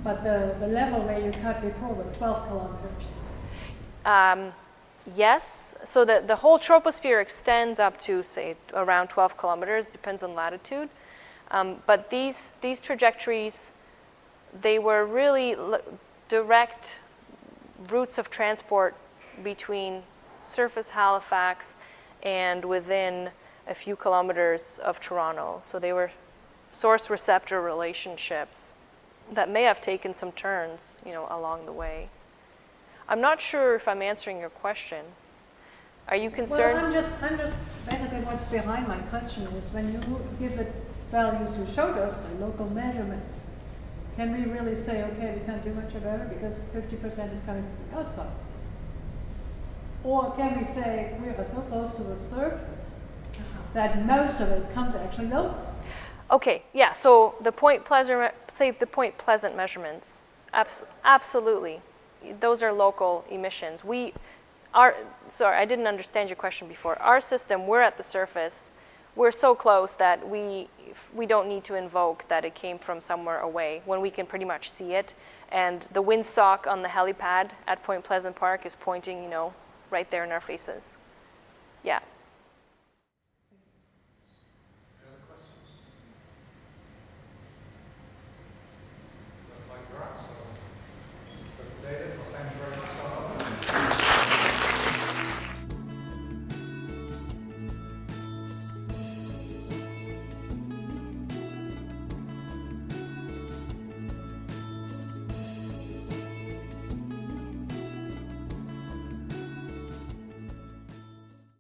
But the level where you cut before were 12 kilometers. Yes, so the whole troposphere extends up to, say, around 12 kilometers, depends on latitude. But these trajectories, they were really direct routes of transport between surface Halifax and within a few kilometers of Toronto. So they were source-receptor relationships that may have taken some turns, along the way. I'm not sure if I'm answering your question. Are you concerned? Well, I'm just basically what's behind my question is when you give the values you showed us by local measurements, can we really say, okay, we can't do much about it because 50% is coming from the outside? Or can we say we are so close to the surface that most of it comes actually local? Okay, yeah, so the Point Pleasant measurements, absolutely. Those are local emissions. Sorry, I didn't understand your question before. Our system, we're at the surface. We're so close that we don't need to invoke that it came from somewhere away when we can pretty much see it. And the windsock on the helipad at Point Pleasant Park is pointing, right there in our faces. Yeah.